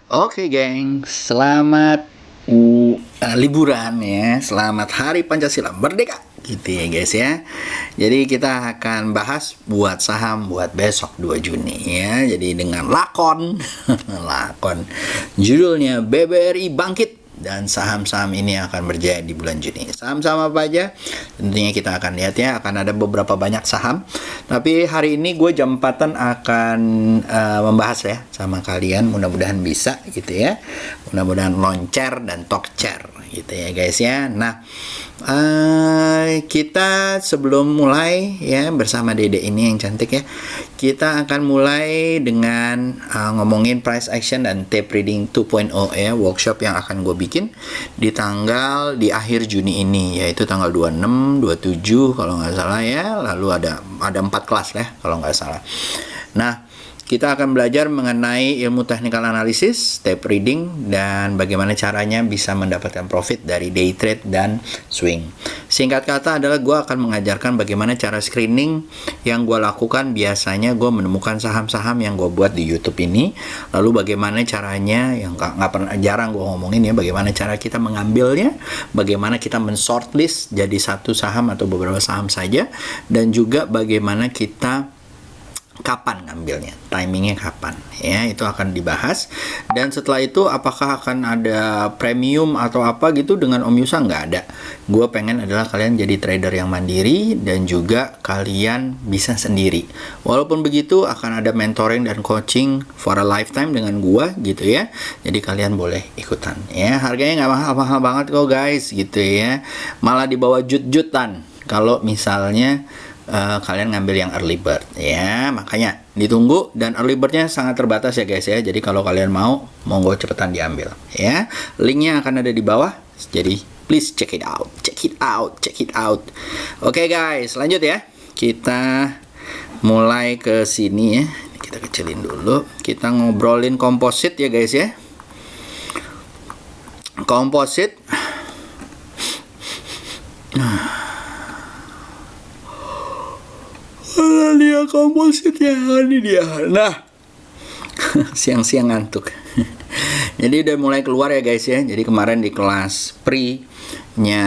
Oke, geng, selamat liburan ya, selamat Hari Pancasila Merdeka, gitu ya guys ya. Jadi kita akan bahas buat saham buat besok 2 Juni ya. Jadi dengan lakon, lakon, judulnya BBRI Bangkit dan saham-saham ini akan berjaya di bulan Juni. Saham-saham apa aja? Tentunya kita akan lihat ya, akan ada beberapa banyak saham. Tapi hari ini gue jam 4-an akan membahas ya sama kalian, mudah-mudahan bisa gitu ya. Mudah-mudahan loncer dan tokcer gitu ya guys ya. Nah, kita sebelum mulai ya bersama Dede ini yang cantik ya, kita akan mulai dengan ngomongin price action dan tape reading 2.0 ya, workshop yang akan gue bikin di akhir Juni ini, yaitu tanggal 26, 27 kalau nggak salah ya. Lalu ada 4 kelas ya kalau nggak salah. Nah, kita akan belajar mengenai ilmu technical analysis, tape reading, dan bagaimana caranya bisa mendapatkan profit dari day trade dan swing. Singkat kata adalah gue akan mengajarkan bagaimana cara screening yang gue lakukan. Biasanya gue menemukan saham-saham yang gue buat di YouTube ini. Lalu bagaimana caranya, yang nggak pernah jarang gue ngomongin ya, bagaimana cara kita mengambilnya, bagaimana kita men-shortlist jadi satu saham atau beberapa saham saja, dan juga bagaimana kita kapan ngambilnya, timingnya kapan ya, itu akan dibahas. Dan setelah itu apakah akan ada premium atau apa gitu dengan Om Yusa? Nggak ada. Gue pengen adalah kalian jadi trader yang mandiri dan juga kalian bisa sendiri. Walaupun begitu akan ada mentoring dan coaching for a lifetime dengan gue gitu ya. Jadi kalian boleh ikutan ya. Harganya nggak mahal-mahal banget kok guys gitu ya. Malah di bawah jut-jutan kalau misalnya kalian ngambil yang early bird ya. Makanya ditunggu, dan early birdnya sangat terbatas ya guys ya. Jadi kalau kalian mau, monggo cepetan diambil ya. Linknya akan ada di bawah, jadi please check it out, check it out, check it out. Oke guys, lanjut ya. Kita mulai ke sini ya. Kita kecilin dulu. Kita ngobrolin komposit ya guys ya. Komposit. Dia komposit ya, ini dia. Nah, siang-siang ngantuk. Jadi udah mulai keluar ya guys ya. Jadi kemarin di kelas pre-nya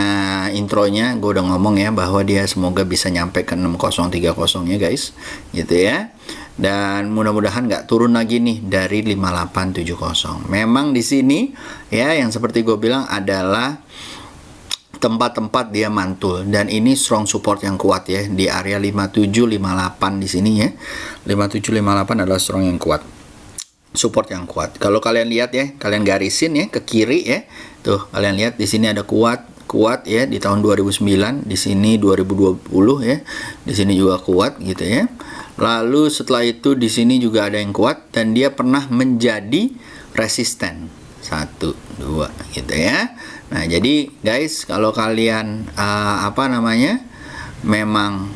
intronya gue udah ngomong ya bahwa dia semoga bisa nyampe ke 6030 ya guys, gitu ya. Dan mudah-mudahan nggak turun lagi nih dari 5870. Memang di sini ya, yang seperti gue bilang adalah tempat-tempat dia mantul, dan ini strong support yang kuat ya di area 5758 di sini ya. 5758 adalah strong yang kuat, support yang kuat. Kalau kalian lihat ya, kalian garisin ya ke kiri ya. Tuh, kalian lihat di sini ada kuat ya di tahun 2009, di sini 2020 ya. Di sini juga kuat gitu ya. Lalu setelah itu di sini juga ada yang kuat, dan dia pernah menjadi resisten 1, 2 gitu ya. Nah, jadi guys, kalau kalian memang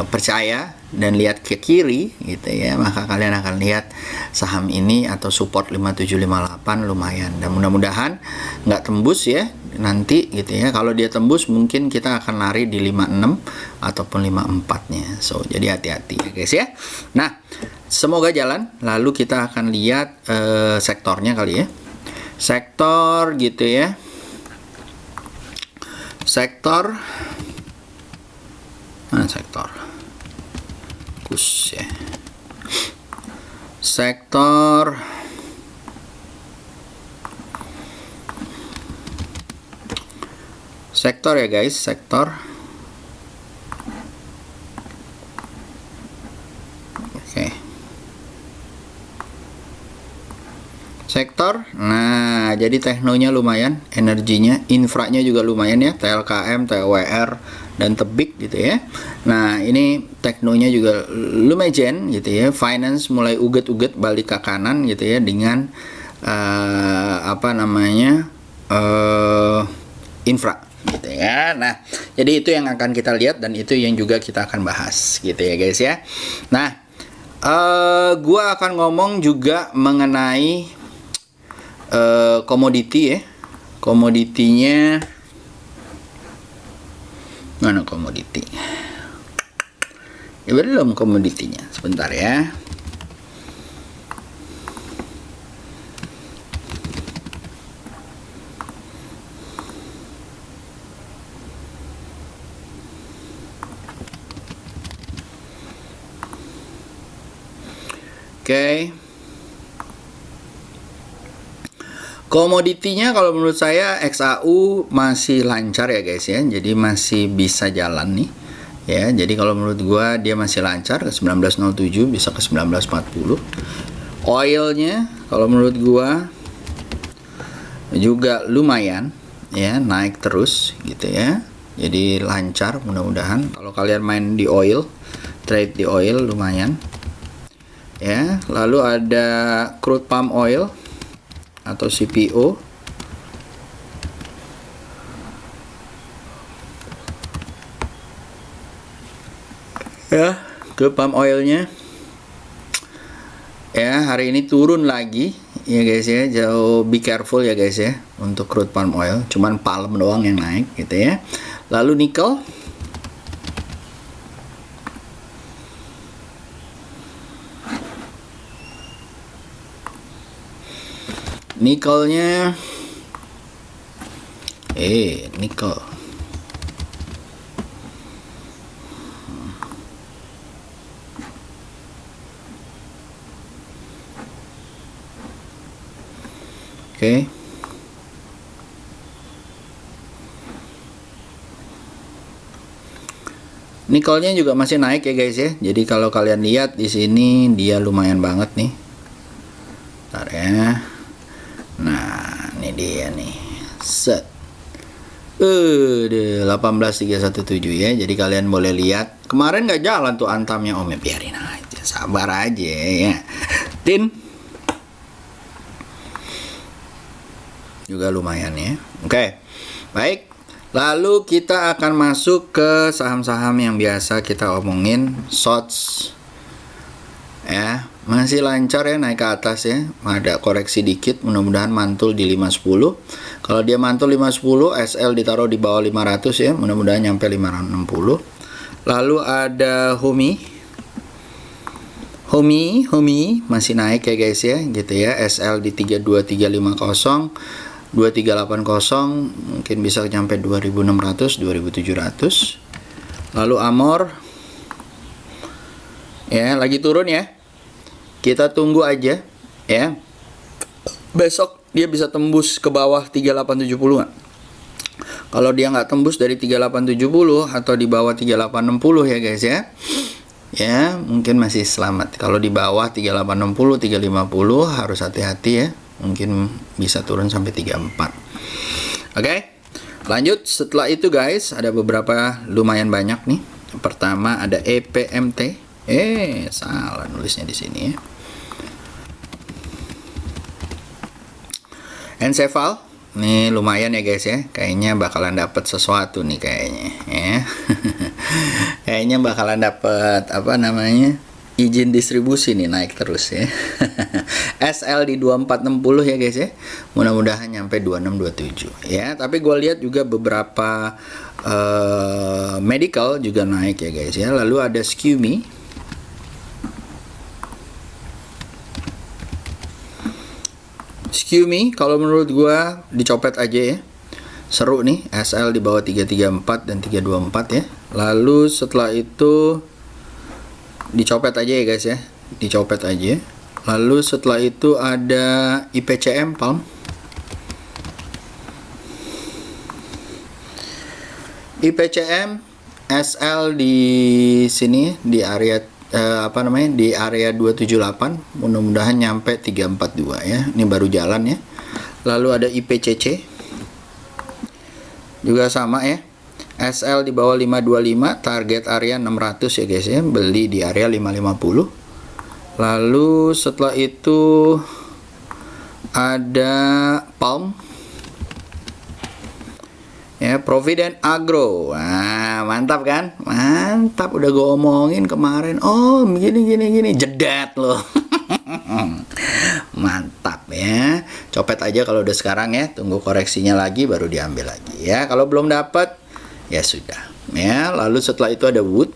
percaya dan lihat ke kiri gitu ya, maka kalian akan lihat saham ini atau support 5758 lumayan, dan mudah-mudahan nggak tembus ya nanti gitu ya. Kalau dia tembus mungkin kita akan lari di 56 ataupun 54-nya. So, jadi hati-hati ya guys ya. Nah, semoga jalan. Lalu kita akan lihat sektornya kali ya. Sektor gitu ya. Sektor mana sektor? Kus ya. Sektor ya guys, sektor. Oke. Sektor. Nah, jadi teknonya lumayan, energinya, infranya juga lumayan ya, TLKM, TWR, dan Tebik gitu ya. Nah, ini teknonya juga lumayan gitu ya. Finance mulai uget-uget balik ke kanan gitu ya, dengan infra gitu ya. Nah, jadi itu yang akan kita lihat, dan itu yang juga kita akan bahas gitu ya guys ya. Nah, gua akan ngomong juga mengenai komoditi ya. Komoditinya mana komoditi? Ya belum komoditinya. Sebentar ya. Oke. Komoditinya kalau menurut saya XAU masih lancar ya guys ya. Jadi masih bisa jalan nih. Ya, jadi kalau menurut gua dia masih lancar ke 1907 bisa ke 1940. Oilnya kalau menurut gua juga lumayan ya, naik terus gitu ya. Jadi lancar mudah-mudahan. Kalau kalian main di oil, trade di oil lumayan. Ya, lalu ada crude palm oil atau CPO. Ya, crude palm oilnya ya hari ini turun lagi ya guys ya, jauh, be careful ya guys ya untuk crude palm oil, cuman palm doang yang naik gitu ya. Lalu nikel, nikelnya nikel oke. Nikelnya juga masih naik ya guys ya. Jadi kalau kalian lihat di sini dia lumayan banget nih. Bentar ya. Nah, ini dia nih. Set. 18317 ya. Jadi kalian boleh lihat. Kemarin nggak jalan tuh antamnya Om ya. Biarin aja. Sabar aja ya. Tin. Juga lumayan ya. Oke. Baik. Lalu kita akan masuk ke saham-saham yang biasa kita omongin, shorts. Ya, masih lancar ya naik ke atas ya. Ada koreksi dikit, mudah-mudahan mantul di 510. Kalau dia mantul 510, SL ditaruh di bawah 500 ya, mudah-mudahan nyampe 560. Lalu ada Humi masih naik ya guys ya, gitu ya. SL di 32350. 2380 mungkin bisa nyampe 2600, 2700. Lalu Amor ya lagi turun ya. Kita tunggu aja ya. Besok dia bisa tembus ke bawah 3870 nggak? Kalau dia nggak tembus dari 3870 atau di bawah 3860 ya guys ya. Ya, mungkin masih selamat. Kalau di bawah 3860, 350 harus hati-hati ya. Mungkin bisa turun sampai 34. Oke, lanjut. Setelah itu guys, ada beberapa lumayan banyak nih. Yang pertama ada EPMT. Salah nulisnya di sini ya. Encephal. Nih lumayan ya guys ya. Kayaknya bakalan dapat sesuatu nih kayaknya ya. Kayaknya bakalan dapat apa namanya? Izin distribusi nih naik terus ya. SL di 2460 ya guys ya. Mudah-mudahan nyampe 2627 ya. Tapi gue lihat juga beberapa medical juga naik ya guys ya. Lalu ada Skumi. Skumi kalau menurut gue dicopet aja ya. Seru nih, SL di bawah 334 dan 324 ya. Lalu setelah itu dicopet aja ya guys ya, dicopet aja. Lalu setelah itu ada IPCM Palm. IPCM SL di sini di area di area 278, mudah-mudahan nyampe 342 ya. Ini baru jalan ya. Lalu ada IPCC juga sama ya. SL di bawah 525, target area 600 ya guys ya, beli di area 550. Lalu setelah itu ada Palm ya, Provident Agro. Nah, mantap kan? Mantap, udah gue omongin kemarin. Oh, gini jedet loh. Mantap ya. Copet aja kalau udah sekarang ya, tunggu koreksinya lagi baru diambil lagi ya. Kalau belum dapat ya sudah ya. Lalu setelah itu ada Wood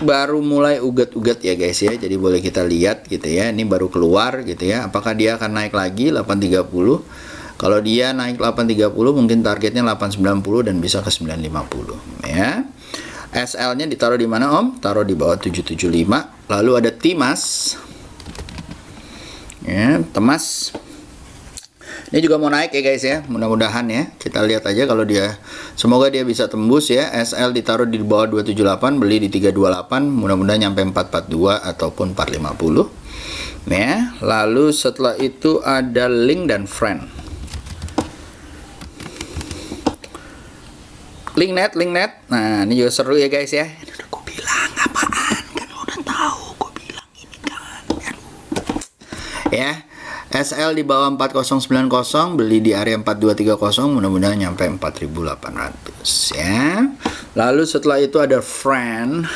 baru mulai uget-uget ya guys ya. Jadi boleh kita lihat gitu ya. Ini baru keluar gitu ya. Apakah dia akan naik lagi 830? Kalau dia naik 830 mungkin targetnya 890 dan bisa ke 950 ya. SL-nya ditaruh di mana Om? Taruh di bawah 775. Lalu ada Timas. ya, Temas. Ini juga mau naik ya guys ya, mudah-mudahan ya. Kita lihat aja kalau dia, semoga dia bisa tembus ya. SL ditaruh di bawah 278, beli di 328, mudah-mudahan nyampe 442 ataupun 450 ya. Lalu setelah itu ada Link dan Friend. Linknet. Nah, ini juga seru ya guys ya. Ini udah gue bilang apaan, kan lo udah tahu gue bilang ini kan. Ya. SL di bawah 4090, beli di area 4230, mudah-mudahan nyampe 4800 ya. Lalu setelah itu ada Friend.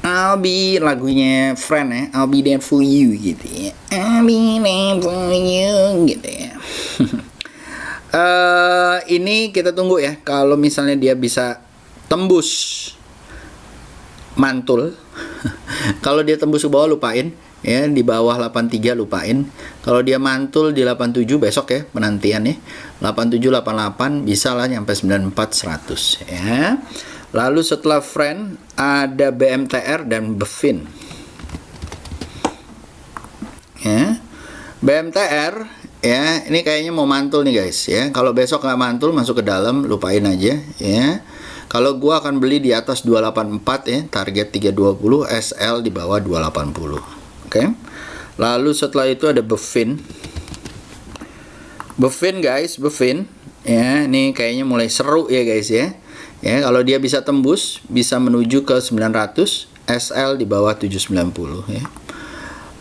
I'll be, lagunya Friend ya, I'll be there for you gitu ya. I'll be there for you gitu ya. Ini kita tunggu ya. Kalau misalnya dia bisa tembus mantul. Kalau dia tembus ke bawah lupain ya, di bawah 83 lupain. Kalau dia mantul di 87 besok ya penantian ya. 87 88 bisa lah nyampe 94 100 ya. Lalu setelah Friend ada BMTR dan Bevin. Ya. BMTR ya, ini kayaknya mau mantul nih guys ya. Kalau besok nggak mantul masuk ke dalam, lupain aja ya. Kalau gua akan beli di atas 284 ya, target 320, SL di bawah 280. Oke. Lalu setelah itu ada Bevin. Bevin guys, Bevin ya, ini kayaknya mulai seru ya guys ya. Ya, kalau dia bisa tembus, bisa menuju ke 900, SL di bawah 790 ya.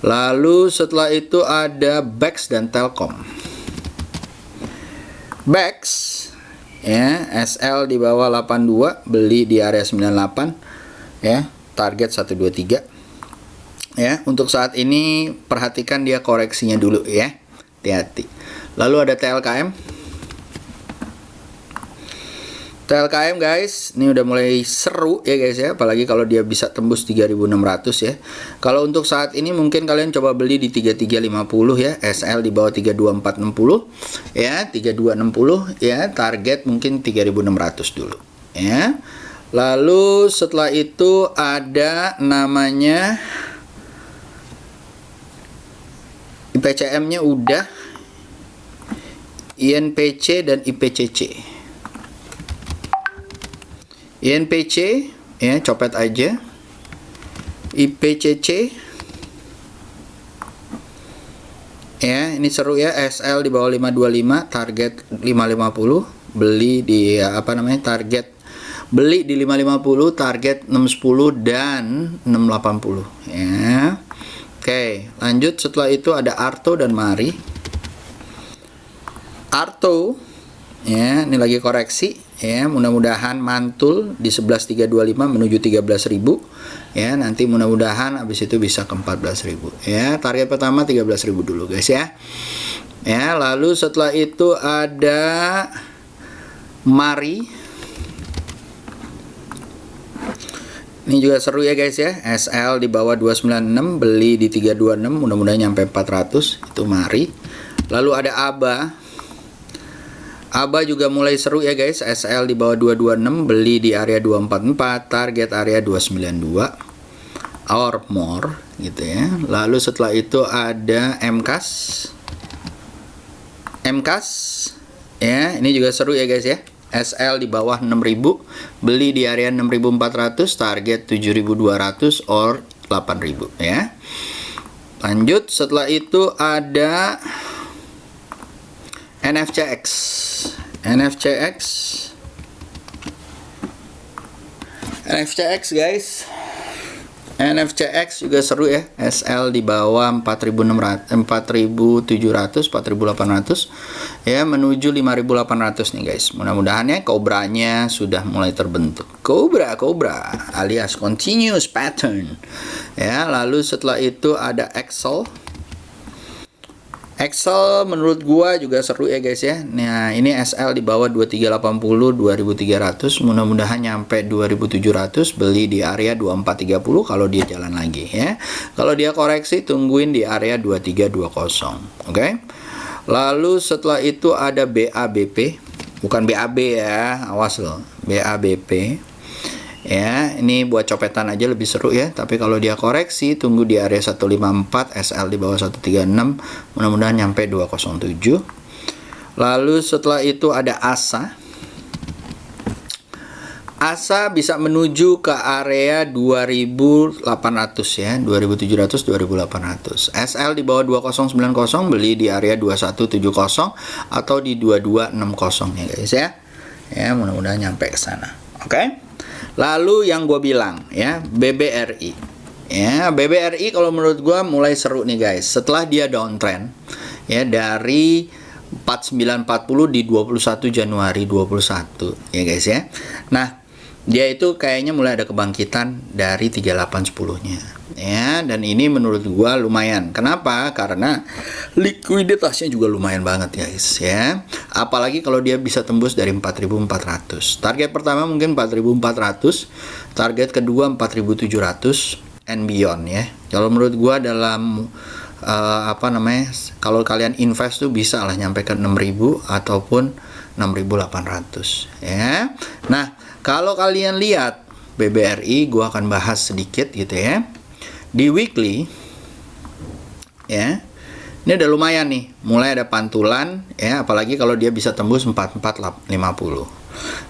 Lalu setelah itu ada Bex dan Telkom. Bex ya, SL di bawah 82, beli di area 98 ya, target 123 ya. Untuk saat ini perhatikan dia koreksinya dulu ya, hati-hati. Lalu ada TLKM. TLKM guys, ini udah mulai seru ya guys ya, apalagi kalau dia bisa tembus 3600 ya. Kalau untuk saat ini mungkin kalian coba beli di 3350 ya, SL di bawah 32460 ya, 3260 ya, target mungkin 3600 dulu ya. Lalu setelah itu ada namanya IPCM-nya udah, INPC dan IPCC. INPC ya, copet aja. IPCC ya, ini seru ya, SL di bawah 525, target 550, beli di apa namanya, target beli di 550, target 610 dan 680 ya. Oke, lanjut setelah itu ada Arto dan Mari. Arto ya, ini lagi koreksi ya, mudah-mudahan mantul di 11325 menuju 13.000 ya. Nanti mudah-mudahan habis itu bisa ke 14.000 ya. Target pertama 13.000 dulu guys ya. Ya, lalu setelah itu ada Mari. Ini juga seru ya guys ya. SL di bawah 296, beli di 326, mudah-mudahan nyampe 400, itu Mari. Lalu ada Aba. Aba juga mulai seru ya guys, SL di bawah 226, beli di area 244, target area 292 or more gitu ya. Lalu setelah itu ada MKAS. MKAS ya, ini juga seru ya guys ya. SL di bawah 6000, beli di area 6400, target 7200 or 8000 ya. Lanjut setelah itu ada NFCX. NFCX guys. NFCX juga seru ya. SL di bawah 4600, 4700, 4800 ya, menuju 5800 nih guys. Mudah-mudahan ya kobranya sudah mulai terbentuk. Cobra alias continuous pattern. Ya, lalu setelah itu ada Excel. Excel menurut gua juga seru ya guys ya. Nah, ini SL di bawah 2380, 2300, mudah-mudahan nyampe 2700, beli di area 2430 kalau dia jalan lagi ya. Kalau dia koreksi tungguin di area 2320. Oke. Lalu setelah itu ada BABP, bukan BAB ya, awas loh. BABP. Ya, ini buat copetan aja lebih seru ya. Tapi kalau dia koreksi, tunggu di area 154, SL di bawah 136, mudah-mudahan nyampe 207. Lalu setelah itu ada ASA. ASA bisa menuju ke area 2800 ya, 2700 2800. SL di bawah 2090 beli di area 2170 atau di 2260 ya guys ya. Ya, mudah-mudahan nyampe ke sana. Oke. Lalu yang gue bilang ya, BBRI. Ya, BBRI kalau menurut gue mulai seru nih guys. Setelah dia downtrend ya dari 4940 di 21 Januari 21 ya guys ya. Nah, dia itu kayaknya mulai ada kebangkitan dari 3810-nya. Ya, dan ini menurut gua lumayan. Kenapa? Karena likuiditasnya juga lumayan banget guys ya. Apalagi kalau dia bisa tembus dari 4400. Target pertama mungkin 4400, target kedua 4700 and beyond ya. Kalau menurut gua dalam kalau kalian invest tuh bisa lah nyampe ke 6000 ataupun 6800 ya. Nah, kalau kalian lihat BBRI, gua akan bahas sedikit gitu ya. Di weekly ya. Ini udah lumayan nih, mulai ada pantulan ya, apalagi kalau dia bisa tembus 4450.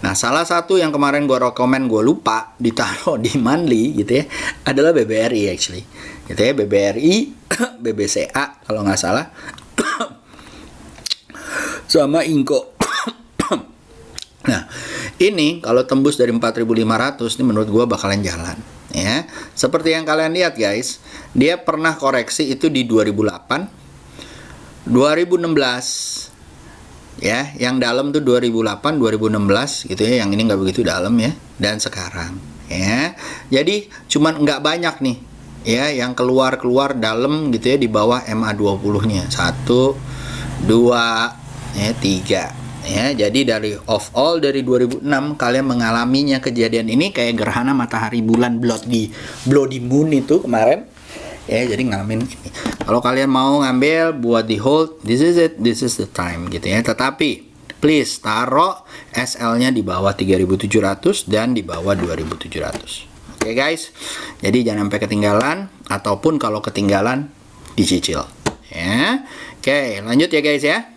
Nah, salah satu yang kemarin gua rekomen, gua lupa ditaruh di monthly gitu ya, adalah BBRI actually. Gitu ya, BBRI, BBCA kalau nggak salah. Sama Inco. Nah, ini kalau tembus dari 4500 ini menurut gua bakalan jalan ya. Seperti yang kalian lihat guys, dia pernah koreksi itu di 2008, 2016 ya, yang dalam tuh 2008, 2016 gitu ya, yang ini nggak begitu dalam ya, dan sekarang ya. Jadi cuman nggak banyak nih ya yang keluar dalam gitu ya di bawah MA20-nya. 1, 2, ya, 3. Ya, jadi dari dari 2006 kalian mengalaminya kejadian ini kayak gerhana matahari bulan bloody moon itu kemarin. Ya, jadi ngalamin ini. Kalau kalian mau ngambil buat di hold, this is it, this is the time gitu ya. Tetapi please taruh SL-nya di bawah 3700 dan di bawah 2700. Oke guys. Jadi jangan sampai ketinggalan, ataupun kalau ketinggalan dicicil. Ya. Oke, lanjut ya guys ya.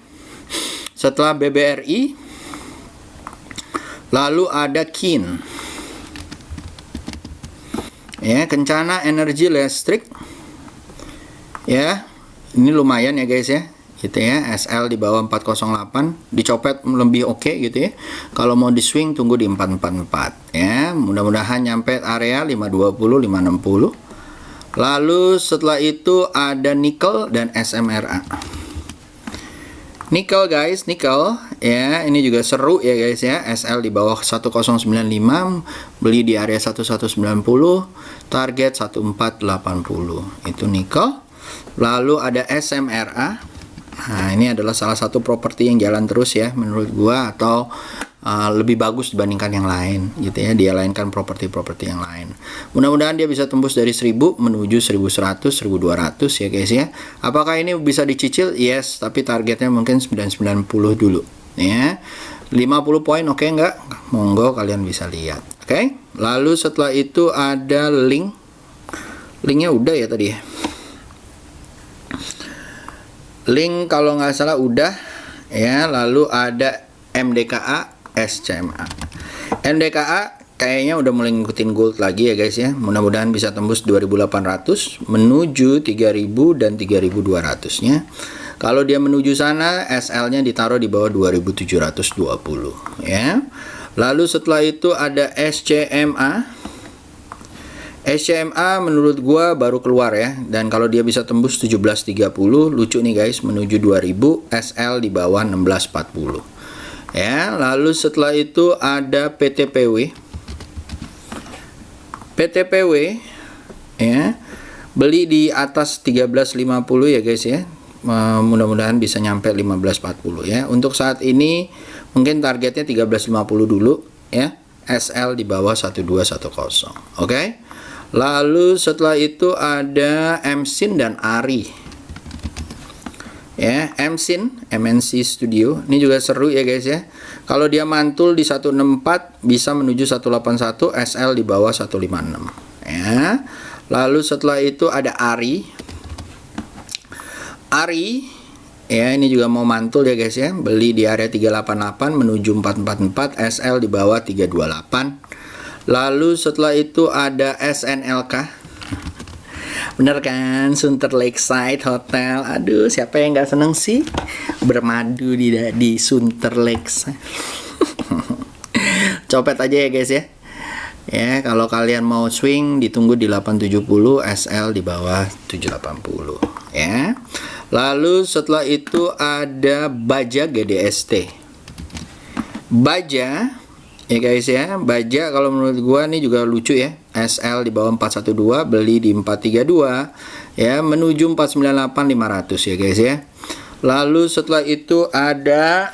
Setelah BBRI, lalu ada KIN. Ya, Kencana Energi Listrik. Ya, ini lumayan ya guys ya. Gitu ya, SL di bawah 408, dicopet lebih oke gitu ya. Kalau mau di swing tunggu di 444 ya. Mudah-mudahan nyampe area 520, 560. Lalu setelah itu ada nikel dan SMRA. Nikel guys, nikel ya, ini juga seru ya guys ya. SL di bawah 1095, beli di area 1190, target 1480. Itu nikel. Lalu ada SMRA. Nah, ini adalah salah satu properti yang jalan terus ya menurut gua, atau lebih bagus dibandingkan yang lain gitu ya. Dia lainkan properti-properti yang lain. Mudah-mudahan dia bisa tembus dari 1000 menuju 1100, 1200 ya guys ya. Apakah ini bisa dicicil? Yes, tapi targetnya mungkin 990 dulu ya. 50 poin oke nggak? Monggo kalian bisa lihat. Oke. Lalu setelah itu ada linknya udah ya tadi ya. Link kalau nggak salah udah ya. Lalu ada MDKA, SCMA. MDKA kayaknya udah mulai ngikutin gold lagi ya guys ya. Mudah-mudahan bisa tembus 2800 menuju 3000 dan 3200 nya. Kalau dia menuju sana, SL-nya ditaruh di bawah 2720 ya. Lalu setelah itu ada SCMA. SCMA menurut gua baru keluar ya, dan kalau dia bisa tembus 1730, lucu nih guys, menuju 2000, SL di bawah 1640 ya. Lalu setelah itu ada PTPW. PTPW ya, beli di atas 1350 ya guys ya. Mudah-mudahan bisa nyampe 1540 ya. Untuk saat ini mungkin targetnya 1350 dulu ya. SL di bawah 1210. Oke. Lalu setelah itu ada MSIN dan ARI. ya. MNC Studio ini juga seru ya guys ya. Kalau dia mantul di 164 bisa menuju 181, SL di bawah 156 ya. Lalu setelah itu ada ARI ya, ini juga mau mantul ya guys ya. Beli di area 388 menuju 444, SL di bawah 328. Lalu setelah itu ada SNLK. Bener kan, Sunter Lakeside Hotel. Aduh, siapa yang nggak seneng sih bermadu di Sunter Lakeside. Copet aja ya guys ya. Ya, kalau kalian mau swing ditunggu di 870, SL di bawah 780 ya. Lalu setelah itu ada Baja GDST. Baja ya guys ya, Baja kalau menurut gua nih juga lucu ya. SL di bawah 412, beli di 432 ya, menuju 498 500 ya guys ya. Lalu setelah itu ada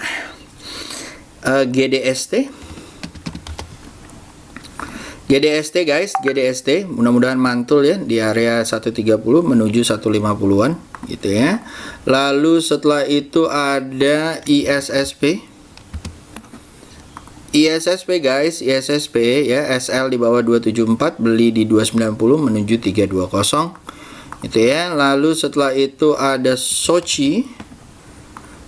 GDST. GDST guys, GDST mudah-mudahan mantul ya di area 130 menuju 150-an gitu ya. Lalu setelah itu ada ISSP. ISSP guys, ISSP ya, SL di bawah 274, beli di 290 menuju 320 gitu ya. Lalu setelah itu ada Sochi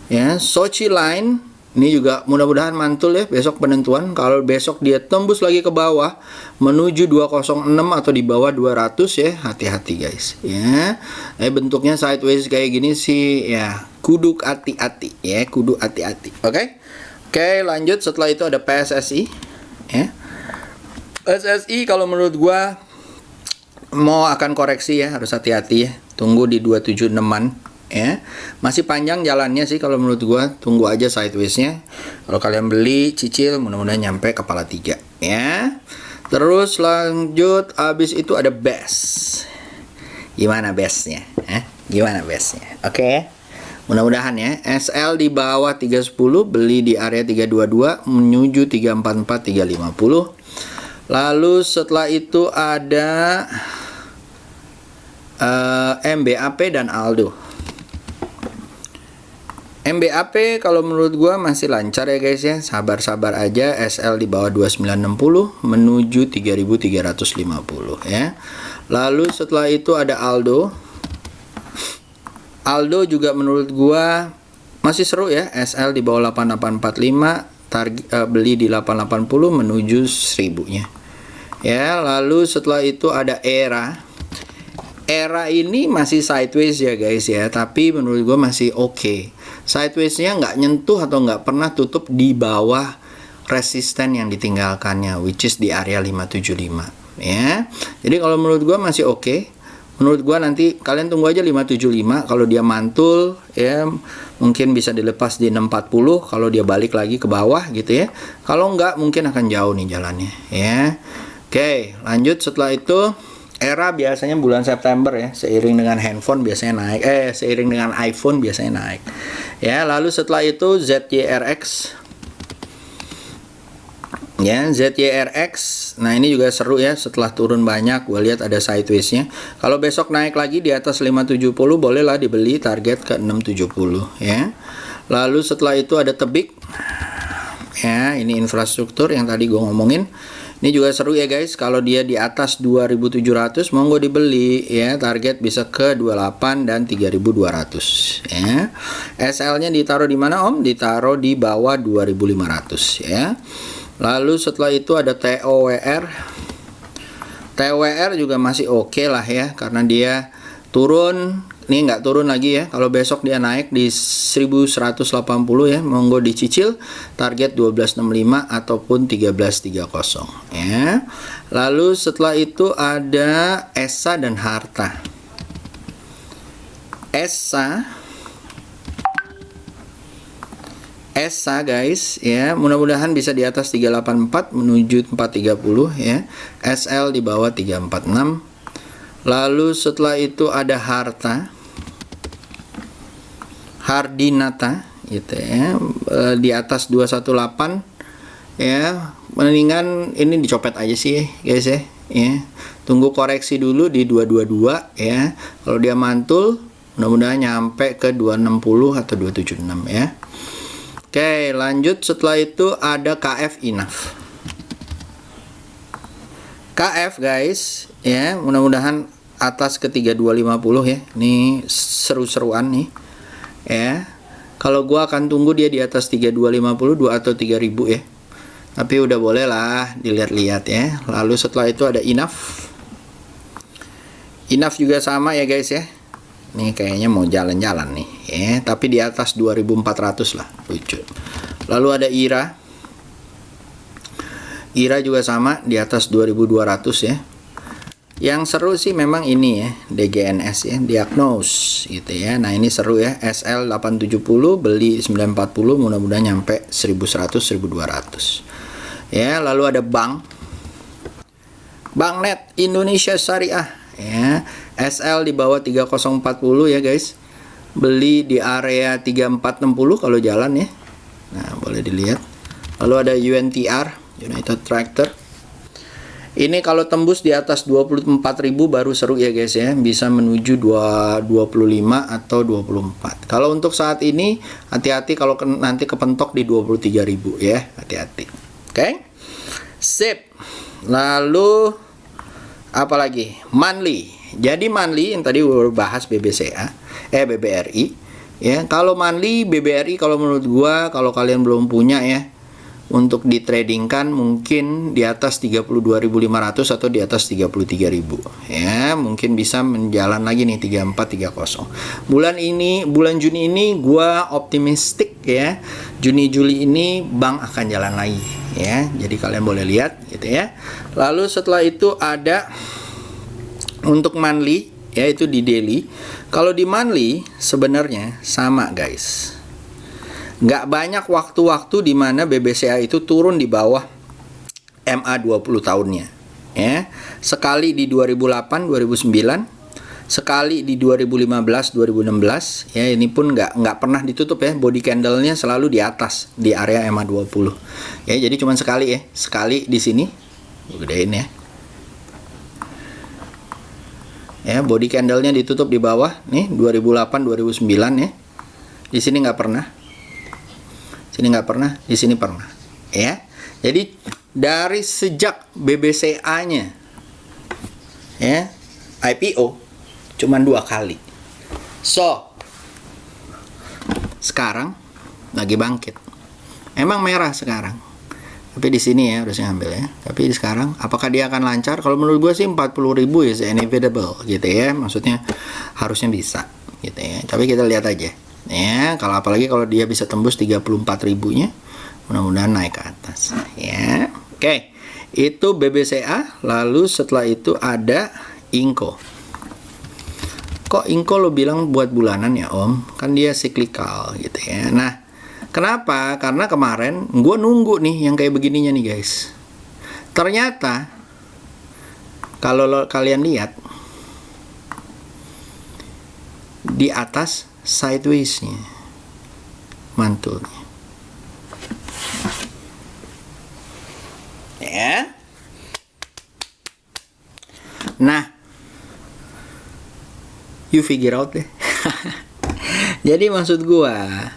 ya, Sochi Line. Ini juga mudah-mudahan mantul ya besok penentuan. Kalau besok dia tembus lagi ke bawah menuju 206 atau di bawah 200 ya, hati-hati guys ya. Bentuknya sideways kayak gini sih ya, kudu hati-hati ya, kudu hati-hati. Oke, lanjut. Setelah itu ada PSSI ya. PSSI kalau menurut gua mau akan koreksi ya, harus hati-hati ya. Tunggu di 276-an ya. Masih panjang jalannya sih kalau menurut gua, tunggu aja sidewaysnya. Kalau kalian beli cicil mudah-mudahan nyampe kepala 3 ya. Terus lanjut, habis itu ada BES. Gimana BES-nya? Gimana BES-nya? Oke. Mudah-mudahan ya, SL di bawah 310, beli di area 322 menuju 344 350. Lalu setelah itu ada MBAP dan Aldo. MBAP kalau menurut gua masih lancar ya guys ya, sabar-sabar aja. SL di bawah 2960 menuju 3350 ya. Lalu setelah itu ada Aldo. Aldo juga menurut gua masih seru ya, SL di bawah 8845, target beli di 880 menuju 1000-nya ya. Lalu setelah itu ada Era ini masih sideways ya guys ya, tapi menurut gue masih oke. Sidewaysnya nggak nyentuh atau nggak pernah tutup di bawah resisten yang ditinggalkannya, which is di area 575 ya. Jadi kalau menurut gue masih oke. Menurut gue nanti kalian tunggu aja 575. Kalau dia mantul ya, mungkin bisa dilepas di 640 kalau dia balik lagi ke bawah gitu ya. Kalau nggak mungkin akan jauh nih jalannya ya. Oke, lanjut. Setelah itu Era biasanya bulan September ya, seiring dengan handphone biasanya naik, seiring dengan iPhone biasanya naik ya. Lalu setelah itu ZYRX ya, ZYRX. Nah ini juga seru ya, setelah turun banyak gue lihat ada sidewaysnya. Kalau besok naik lagi di atas 570 bolehlah dibeli, target ke 670 ya. Lalu setelah itu ada Tebik ya, ini infrastruktur yang tadi gue ngomongin. Ini juga seru ya guys, kalau dia di atas 2700 monggo dibeli ya, target bisa ke 28 dan 3200 ya. SL-nya ditaruh di mana Om? Ditaruh di bawah 2500 ya. Lalu setelah itu ada TOWR. TOWR juga masih oke lah ya, karena dia turun. Ini nggak turun lagi ya. Kalau besok dia naik di 1180 ya, monggo dicicil, target 1265 ataupun 1330 ya. Lalu setelah itu ada ESA dan Harta. ESA guys ya, mudah-mudahan bisa di atas 384 menuju 430 ya. SL di bawah 346. Lalu setelah itu ada Hardinata gitu ya, di atas 218 ya. Mendingan ini dicopet aja sih guys ya. Tunggu koreksi dulu di 222 ya. Kalau dia mantul Mudah-mudahan nyampe ke 260 atau 276 ya. Oke, lanjut. Setelah itu ada KF enough. KF guys, ya, mudah-mudahan atas ke 3250 ya. Ini seru-seruan nih. Ya. Kalau gua akan tunggu dia di atas 3250 2 atau 3000 ya. Tapi udah boleh lah dilihat-lihat ya. Lalu setelah itu ada enough. Enough juga sama ya guys ya. Ini kayaknya mau jalan-jalan nih ya, tapi di atas 2400 lah, lucu. Lalu ada IRA. IRA juga sama di atas 2200 ya. Yang seru sih memang ini ya, DGNS ya, diagnose gitu ya. Nah, ini seru ya, SL 870 beli 940, mudah-mudahan nyampe 1100 1200. Ya, lalu ada bank Net Indonesia Syariah ya. SL di bawah 3040 ya guys. Beli di area 3460 kalau jalan ya. Nah, boleh dilihat. Lalu ada UNTR, United Tractor. Ini kalau tembus di atas 24.000 baru seru ya guys ya. Bisa menuju 25 atau 24. Kalau untuk saat ini hati-hati kalau nanti kepentok di 23.000 ya. Hati-hati. Oke. Sip. Lalu apa lagi? Monthly. Jadi monthly yang tadi udah bahas BBRI ya. Kalau monthly BBRI kalau menurut gua, kalau kalian belum punya ya, untuk ditradingkan mungkin di atas 32.500 atau di atas 33.000 ya. Mungkin bisa menjalan lagi nih 3430. Bulan Juni ini gua optimistik ya. Juni Juli ini bank akan jalan lagi ya. Jadi kalian boleh lihat gitu ya. Lalu setelah itu ada untuk monthly yaitu di daily. Kalau di monthly sebenarnya sama guys. Nggak banyak waktu-waktu di mana BBCA itu turun di bawah MA 20 tahunnya ya. Sekali di 2008 2009, sekali di 2015 2016 ya. Ini pun nggak pernah ditutup ya. Body candle-nya selalu di atas di area MA 20 ya. Jadi cuma sekali ya. Sekali di sini gedein ya. Ya, body candle-nya ditutup di bawah nih 2008 2009 ya. Di sini nggak pernah. Sini nggak pernah, di sini pernah ya. Jadi dari sejak BBCA-nya ya IPO cuman 2 kali. So sekarang lagi bangkit. Emang merah sekarang. Tapi di sini ya harusnya ambil ya. Tapi sekarang apakah dia akan lancar? Kalau menurut gue sih 40.000 is inevitable gitu ya. Maksudnya harusnya bisa gitu ya. Tapi kita lihat aja. Ya, kalau apalagi kalau dia bisa tembus 34.000-nya, mudah-mudahan naik ke atas. Ya, oke. Itu BBCA. Lalu setelah itu ada Inco. Kok Inco lo bilang buat bulanan ya Om? Kan dia cyclical gitu ya. Nah, kenapa? Karena kemarin gue nunggu nih yang kayak begininya nih guys. Ternyata kalau kalian lihat di atas sideways-nya mantulnya ya. Nah, you figure out deh. Jadi maksud gua,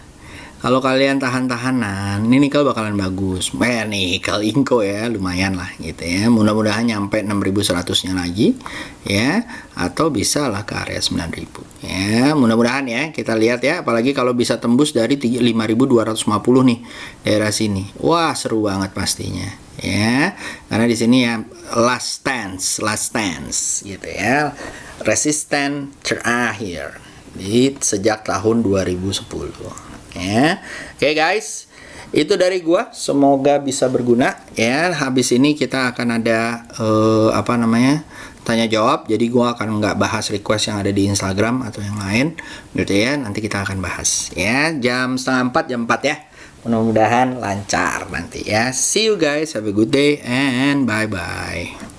kalau kalian tahan-tahanan, ini nikel bakalan bagus. Nikel Inco ya, lumayan lah gitu ya. Mudah-mudahan nyampe 6.100-nya lagi ya, atau bisa lah ke area 9.000. Ya, mudah-mudahan ya. Kita lihat ya, apalagi kalau bisa tembus dari 5.250 nih daerah sini. Wah, seru banget pastinya. Ya, karena di sini ya last stance gitu ya. Resisten terakhir di sejak tahun 2010. Ya, oke guys, itu dari gua. Semoga bisa berguna ya. Habis ini kita akan ada tanya jawab. Jadi gua akan nggak bahas request yang ada di Instagram atau yang lain, gitu ya. Nanti kita akan bahas ya jam 3:30 jam 4 ya. Mudah-mudahan lancar nanti ya. See you guys, have a good day and bye bye.